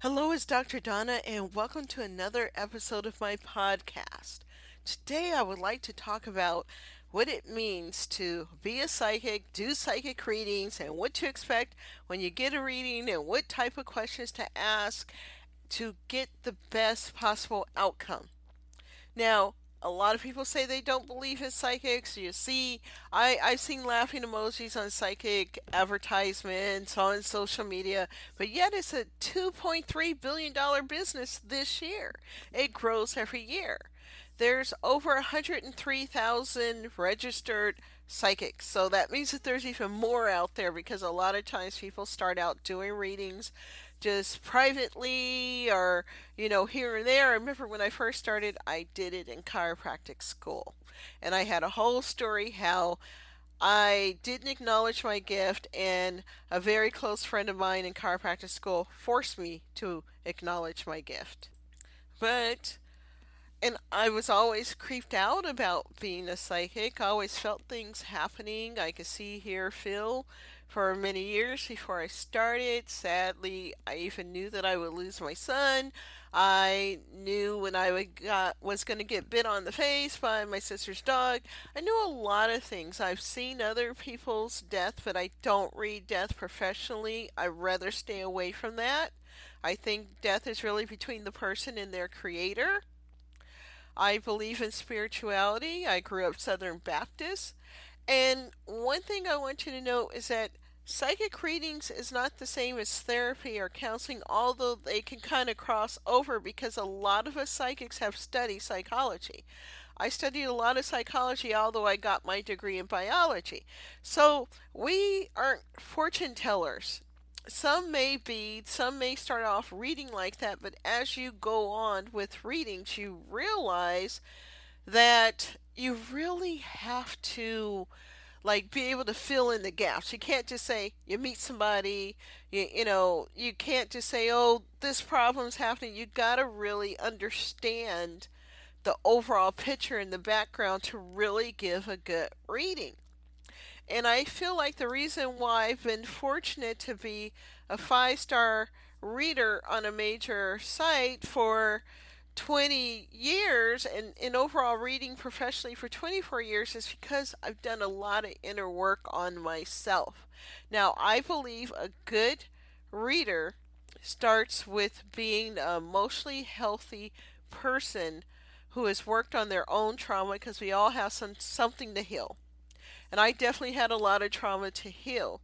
Hello, it's Dr. Donna, and welcome to another episode of my podcast. Today, I would like to talk about what it means to be a psychic, do psychic readings, and what to expect when you get a reading, and what type of questions to ask to get the best possible outcome. Now, a lot of people say they don't believe in psychics. You see, I've seen laughing emojis on psychic advertisements on social media, but yet it's a $2.3 billion business this year. It grows every year. There's over 103,000 registered psychics. So that means that there's even more out there because a lot of times people start out doing readings just privately or, here and there. I remember when I first started, I did it in chiropractic school. And I had a whole story how I didn't acknowledge my gift, and a very close friend of mine in chiropractic school forced me to acknowledge my gift. But and I was always creeped out about being a psychic. I always felt things happening. I could see, hear, feel for many years before I started. Sadly, I even knew that I would lose my son. I knew when was going to get bit on the face by my sister's dog. I knew a lot of things. I've seen other people's death, but I don't read death professionally. I'd rather stay away from that. I think death is really between the person and their creator. I believe in spirituality. I grew up Southern Baptist. And one thing I want you to know is that psychic readings is not the same as therapy or counseling, although they can kind of cross over because a lot of us psychics have studied psychology. I studied a lot of psychology, although I got my degree in biology. So we aren't fortune tellers. Some may start off reading like that, but as you go on with readings, you realize that you really have to be able to fill in the gaps. You can't just say you meet somebody, you can't just say, oh, this problem's happening. You got to really understand the overall picture in the background to really give a good reading. And I feel like the reason why I've been fortunate to be a 5-star reader on a major site for 20 years and in overall reading professionally for 24 years is because I've done a lot of inner work on myself. Now, I believe a good reader starts with being an emotionally healthy person who has worked on their own trauma because we all have something to heal. And I definitely had a lot of trauma to heal.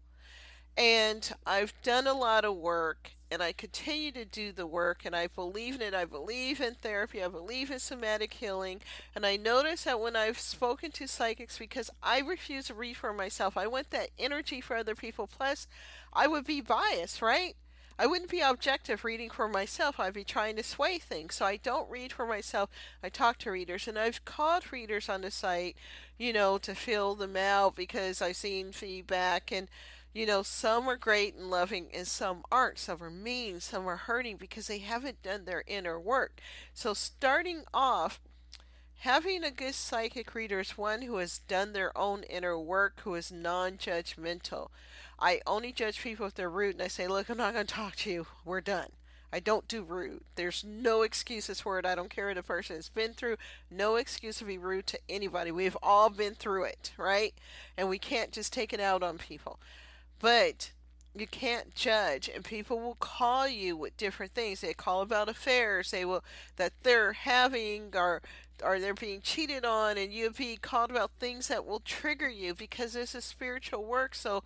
And I've done a lot of work and I continue to do the work and I believe in it. I believe in therapy. I believe in somatic healing. And I notice that when I've spoken to psychics, because I refuse to read for myself, I want that energy for other people. Plus, I would be biased, right? I wouldn't be objective reading for myself. I'd be trying to sway things. So I don't read for myself. I talk to readers. And I've called readers on the site, to fill them out because I've seen feedback. And, some are great and loving and some aren't. Some are mean. Some are hurting because they haven't done their inner work. So starting off, having a good psychic reader is one who has done their own inner work, who is non judgmental. I only judge people if they're rude and I say, look, I'm not going to talk to you. We're done. I don't do rude. There's no excuses for it. I don't care what the person has been through. No excuse to be rude to anybody. We've all been through it, right? And we can't just take it out on people. But you can't judge, and people will call you with different things. They call about affairs. They will that they're having or they're being cheated on, and you'll be called about things that will trigger you because this is spiritual work. So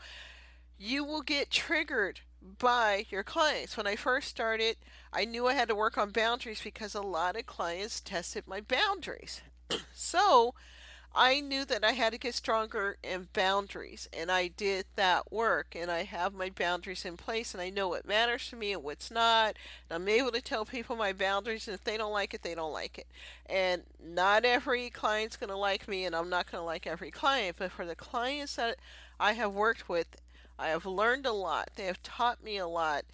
you will get triggered by your clients. When I first started, I knew I had to work on boundaries because a lot of clients tested my boundaries. So I knew that I had to get stronger in boundaries, and I did that work, and I have my boundaries in place, and I know what matters to me and what's not, and I'm able to tell people my boundaries, and if they don't like it, they don't like it. And not every client's going to like me, and I'm not going to like every client, but for the clients that I have worked with, I have learned a lot. They have taught me a lot.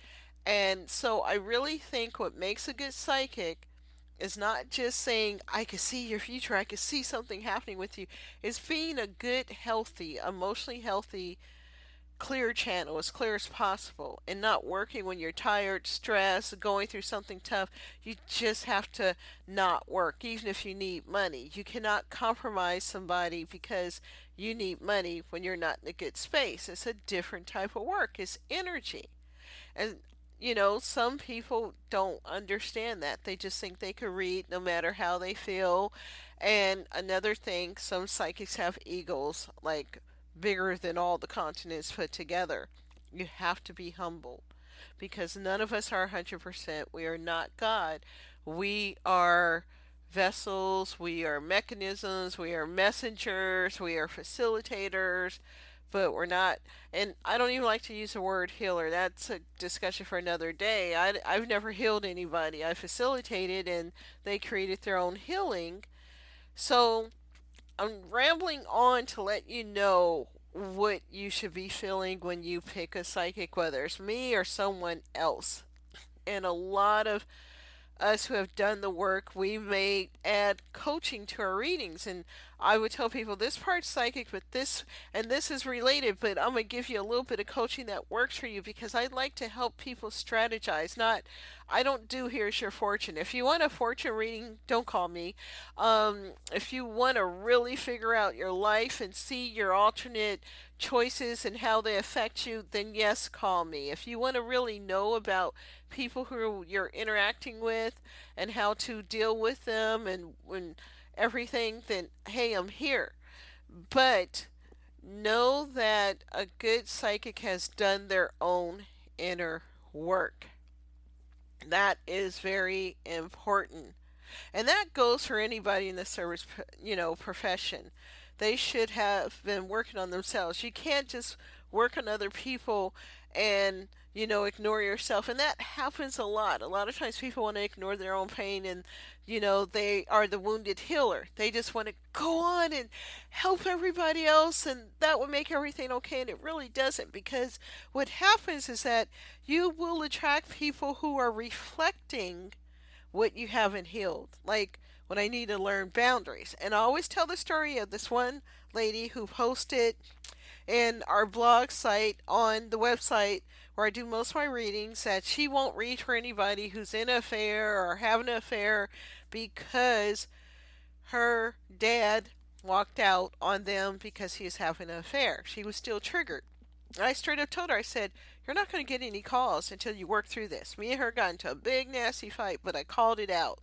And so I really think what makes a good psychic is not just saying, I can see your future, I can see something happening with you. It's being a good, healthy, emotionally healthy clear channel as clear as possible and not working when you're tired, stressed, going through something tough. You just have to not work, even if you need money. You cannot compromise somebody because you need money when you're not in a good space. It's a different type of work, it's energy. And some people don't understand that. They just think they could read no matter how they feel. And another thing, some psychics have egos like bigger than all the continents put together. You have to be humble because none of us are 100%. We are not God. We are vessels, we are mechanisms, we are messengers, we are facilitators, but we're not. And I don't even like to use the word healer. That's a discussion for another day. I've never healed anybody. I facilitated and they created their own healing. So I'm rambling on to let you know what you should be feeling when you pick a psychic, whether it's me or someone else. And a lot of us who have done the work, we may add coaching to our readings. And I would tell people this part's psychic, but this and this is related, but I'm going to give you a little bit of coaching that works for you because I like to help people strategize. Not, I don't do here's your fortune. If you want a fortune reading, don't call me. If you want to really figure out your life and see your alternate choices and how they affect you, then yes, call me. If you want to really know about people who you're interacting with and how to deal with them and when everything, then hey, I'm here. But know that a good psychic has done their own inner work. That is very important. And that goes for anybody in the service, profession. They should have been working on themselves. You can't just work on other people and, ignore yourself. And that happens a lot. A lot of times people want to ignore their own pain and, they are the wounded healer. They just want to go on and help everybody else and that would make everything okay. And it really doesn't, because what happens is that you will attract people who are reflecting what you haven't healed. Like when I need to learn boundaries. And I always tell the story of this one lady who posted in our blog site on the website where I do most of my readings that she won't read for anybody who's in an affair or having an affair because her dad walked out on them because he was having an affair. She was still triggered. I straight up told her, I said, you're not going to get any calls until you work through this. Me and her got into a big nasty fight, but I called it out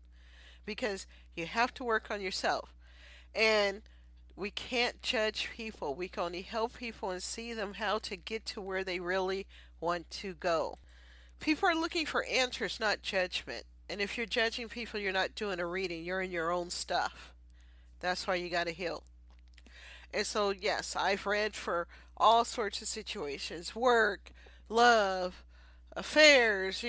because you have to work on yourself. And we can't judge people. We can only help people and see them how to get to where they really want to go. People are looking for answers, not judgment. And if you're judging people, you're not doing a reading. You're in your own stuff. That's why you got to heal. And so, yes, I've read for all sorts of situations, work, love, affairs,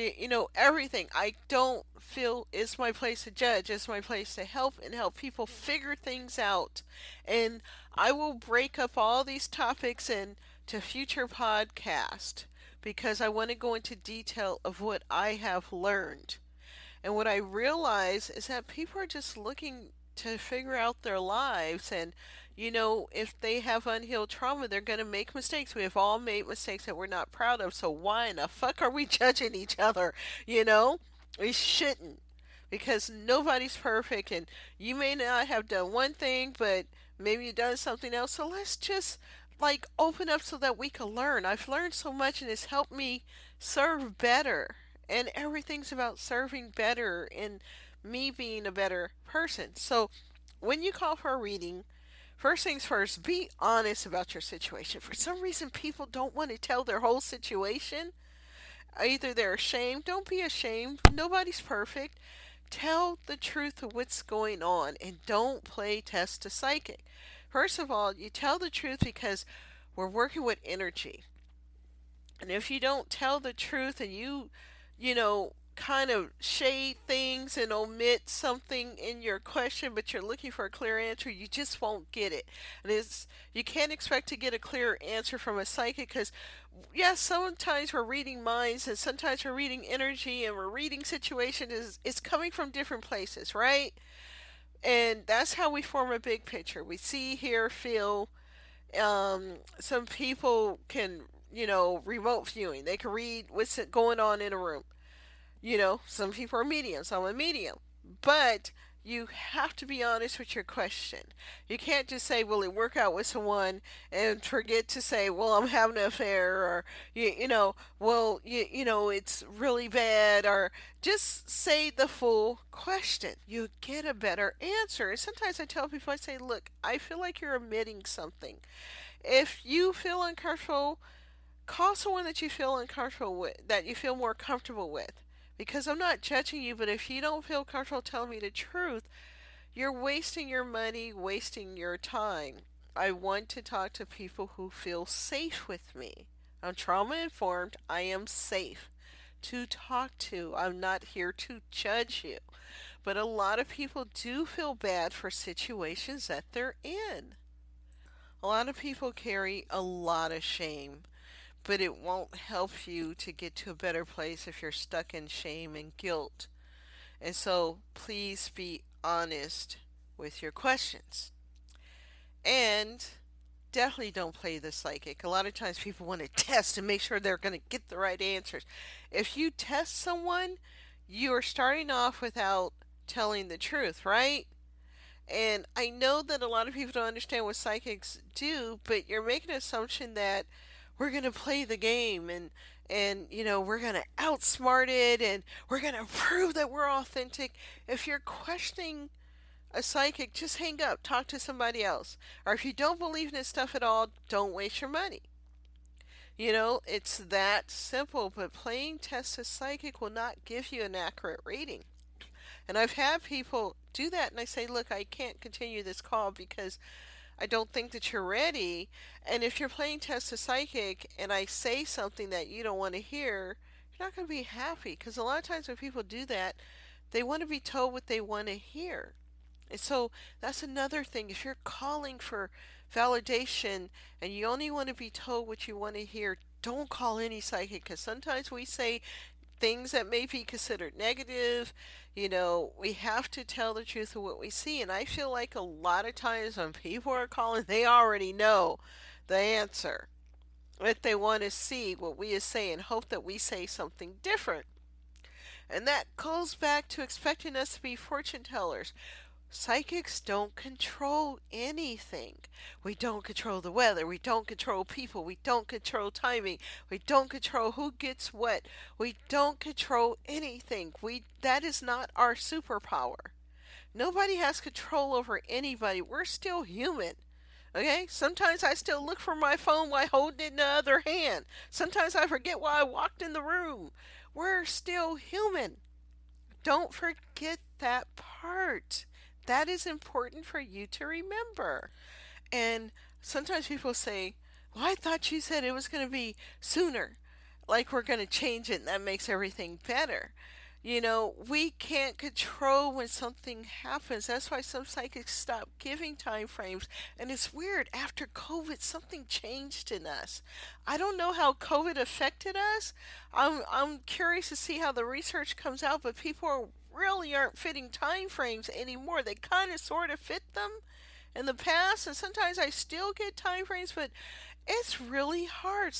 everything. I don't feel it's my place to judge. It's my place to help and help people figure things out. And I will break up all these topics into future podcasts because I want to go into detail of what I have learned. And what I realize is that people are just looking to figure out their lives. And, if they have unhealed trauma, they're going to make mistakes. We have all made mistakes that we're not proud of. So why in the fuck are we judging each other? We shouldn't, because nobody's perfect. And you may not have done one thing, but maybe you've done something else. So let's just open up so that we can learn. I've learned so much and it's helped me serve better. And everything's about serving better and me being a better person. So when you call for a reading, first things first, be honest about your situation. For some reason, people don't want to tell their whole situation. Either they're ashamed. Don't be ashamed. Nobody's perfect. Tell the truth of what's going on and don't play test to psychic. First of all, you tell the truth because we're working with energy. And if you don't tell the truth and you kind of shade things and omit something in your question, but you're looking for a clear answer, you just won't get it. And you can't expect to get a clear answer from a psychic because, yes, sometimes we're reading minds and sometimes we're reading energy and we're reading situations. It's coming from different places, right? And that's how we form a big picture. We see, hear, feel. Some people can remote viewing. They can read what's going on in a room. Some people are medium, some are medium. But you have to be honest with your question. You can't just say, will it work out with someone and forget to say, well, I'm having an affair or, well, it's really bad or just say the full question. You get a better answer. And sometimes I tell people, I say, look, I feel like you're omitting something. If you feel uncomfortable, call someone that you feel uncomfortable with, that you feel more comfortable with. Because I'm not judging you, but if you don't feel comfortable telling me the truth, you're wasting your money, wasting your time. I want to talk to people who feel safe with me. I'm trauma informed. I am safe to talk to. I'm not here to judge you. But a lot of people do feel bad for situations that they're in. A lot of people carry a lot of shame, but it won't help you to get to a better place if you're stuck in shame and guilt. And so please be honest with your questions. And definitely don't play the psychic. A lot of times people want to test and make sure they're going to get the right answers. If you test someone, you are starting off without telling the truth, right? And I know that a lot of people don't understand what psychics do, but you're making an assumption that we're going to play the game and we're going to outsmart it and we're going to prove that we're authentic. If you're questioning a psychic, just hang up, talk to somebody else. Or if you don't believe in this stuff at all, don't waste your money. It's that simple, but playing test a psychic will not give you an accurate reading. And I've had people do that and I say, look, I can't continue this call because I don't think that you're ready. And if you're playing test a psychic and I say something that you don't want to hear, you're not going to be happy. Because a lot of times when people do that, they want to be told what they want to hear. And so that's another thing. If you're calling for validation and you only want to be told what you want to hear, don't call any psychic. Because sometimes we say things that may be considered negative. We have to tell the truth of what we see. And I feel like a lot of times when people are calling, they already know the answer. If they want to see what we say and hope that we say something different. And that goes back to expecting us to be fortune tellers. Psychics don't control anything. We don't control the weather. We don't control people. We don't control timing. We don't control who gets what. We don't control anything. That is not our superpower. Nobody has control over anybody. We're still human. Okay? Sometimes I still look for my phone while holding it in the other hand. Sometimes I forget why I walked in the room. We're still human. Don't forget that part. That is important for you to remember. And sometimes people say, well, I thought you said it was going to be sooner. Like we're going to change it and that makes everything better. We can't control when something happens. That's why some psychics stop giving time frames. And it's weird. After COVID, something changed in us. I don't know how COVID affected us. I'm curious to see how the research comes out, but people really aren't fitting time frames anymore. They kind of sort of fit them in the past, and sometimes I still get time frames, but it's really hard.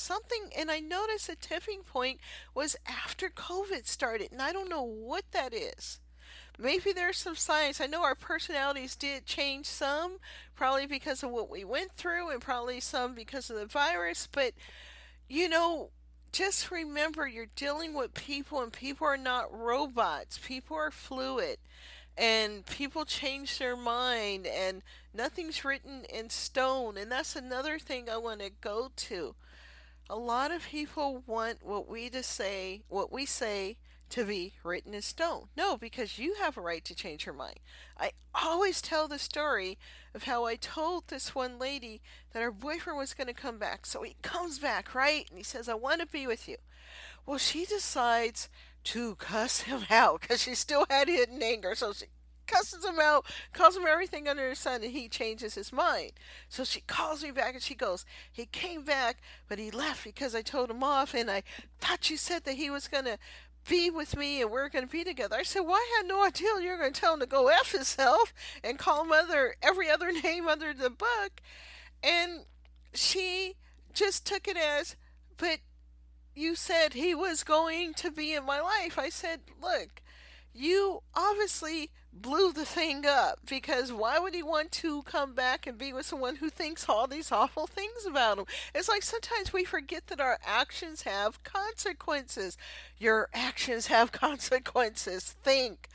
And I noticed a tipping point was after COVID started, and I don't know what that is. Maybe there's some science. I know our personalities did change some, probably because of what we went through, and probably some because of the virus, but you know, just remember you're dealing with people and people are not robots. People are fluid and people change their mind and nothing's written in stone. And that's another thing I want to go to. A lot of people want what we say to be written in stone. No, because you have a right to change your mind. I always tell the story of how I told this one lady that her boyfriend was going to come back. So he comes back, right? And he says, I want to be with you. Well, she decides to cuss him out because she still had hidden anger. So she cusses him out, calls him everything under the sun, and he changes his mind. So she calls me back and she goes, he came back, but he left because I told him off, and I thought you said that he was going to be with me and we're going to be together. I said, well, I had no idea you were going to tell him to go F himself and call him every other name under the book. And she just took it as but you said he was going to be in my life. I said, look, you obviously blew the thing up, because why would he want to come back and be with someone who thinks all these awful things about him? It's like sometimes we forget that our actions have consequences. Your actions have consequences. Think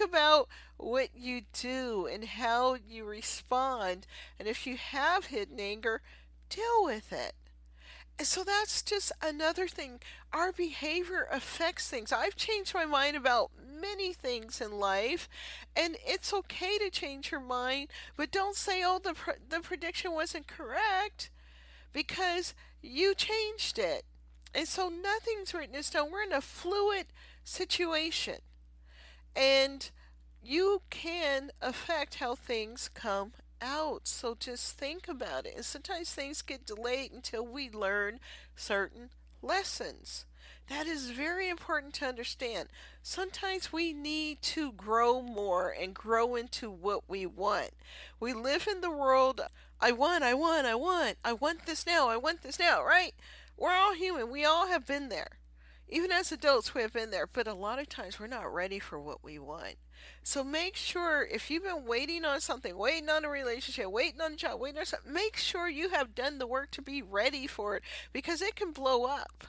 about what you do and how you respond. And if you have hidden anger, deal with it. And so that's just another thing. Our behavior affects things. I've changed my mind about many things in life, and it's okay to change your mind, but don't say, oh, the prediction wasn't correct, because you changed it. And so nothing's written in stone. We're in a fluid situation, and you can affect how things come out. So just think about it. And sometimes things get delayed until we learn certain lessons. That is very important to understand. Sometimes we need to grow more and grow into what we want. We live in the world, I want this now, I want this now, right? We're all human. We all have been there. Even as adults, we have been there, but a lot of times we're not ready for what we want. So make sure, if you've been waiting on something, waiting on a relationship, waiting on a job, waiting on something, make sure you have done the work to be ready for it, because it can blow up.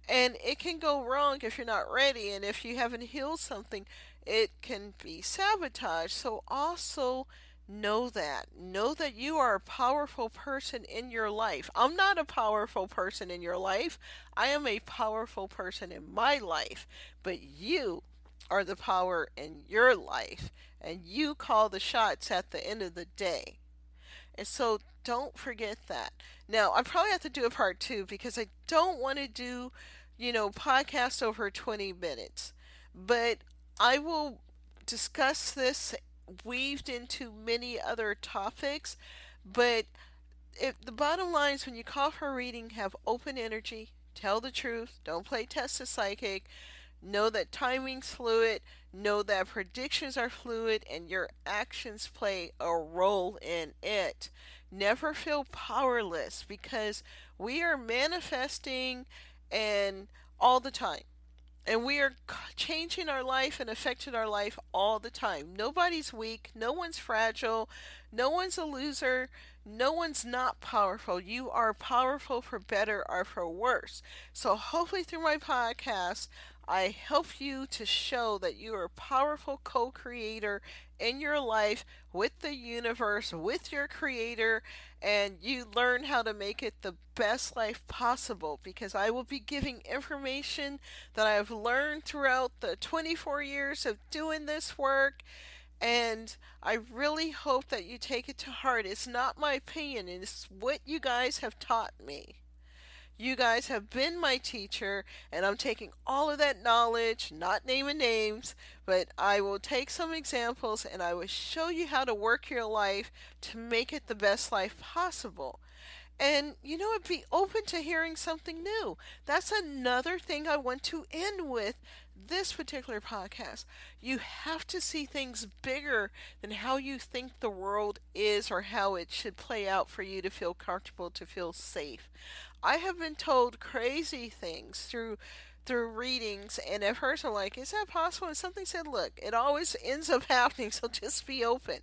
And it can go wrong if you're not ready, and if you haven't healed something, it can be sabotaged. So also know that you are a powerful person in your life. I'm not a powerful person in your life. I am a powerful person in my life, but you are the power in your life, and you call the shots at the end of the day. And so don't forget that. Now, I probably have to do a part two, because I don't want to do, podcast over 20 minutes. But I will discuss this weaved into many other topics. But if the bottom line is, when you call for a reading, have open energy, tell the truth, don't play test the psychic. Know that timing's fluid. Know that predictions are fluid, and your actions play a role in it. Never feel powerless, because we are manifesting and all the time. And we are changing our life and affecting our life all the time. Nobody's weak. No one's fragile. No one's a loser. No one's not powerful. You are powerful for better or for worse. So hopefully through my podcast, I help you to show that you are a powerful co-creator in your life with the universe, with your creator, and you learn how to make it the best life possible, because I will be giving information that I've learned throughout the 24 years of doing this work. And I really hope that you take it to heart. It's not my opinion, it's what you guys have taught me. You guys have been my teacher, and I'm taking all of that knowledge, not naming names, but I will take some examples and I will show you how to work your life to make it the best life possible. And be open to hearing something new. That's another thing I want to end with this particular podcast. You have to see things bigger than how you think the world is, or how it should play out for you to feel comfortable, to feel safe. I have been told crazy things through readings, and at first I'm like, is that possible? And something said, look, it always ends up happening, so just be open.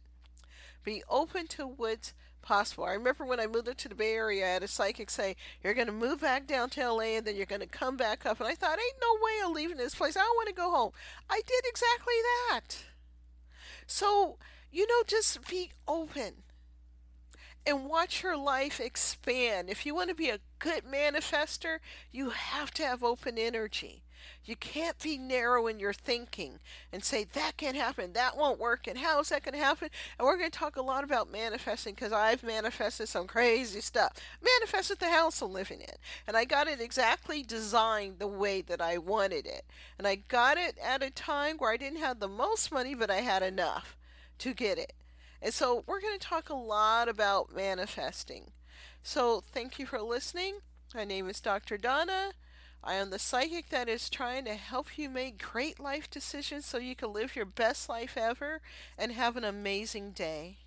Be open to what's possible. I remember when I moved up to the Bay Area, I had a psychic say, you're going to move back down to LA, and then you're going to come back up. And I thought, ain't no way I'm leaving this place. I don't want to go home. I did exactly that. So, just be open and watch your life expand. If you want to be a good manifester, you have to have open energy. You can't be narrow in your thinking and say, that can't happen, that won't work, and how is that going to happen? And we're going to talk a lot about manifesting, because I've manifested some crazy stuff. Manifested the house I'm living in, and I got it exactly designed the way that I wanted it. And I got it at a time where I didn't have the most money, but I had enough to get it. And so we're going to talk a lot about manifesting. So thank you for listening. My name is Dr. Donna. I am the psychic that is trying to help you make great life decisions so you can live your best life ever and have an amazing day.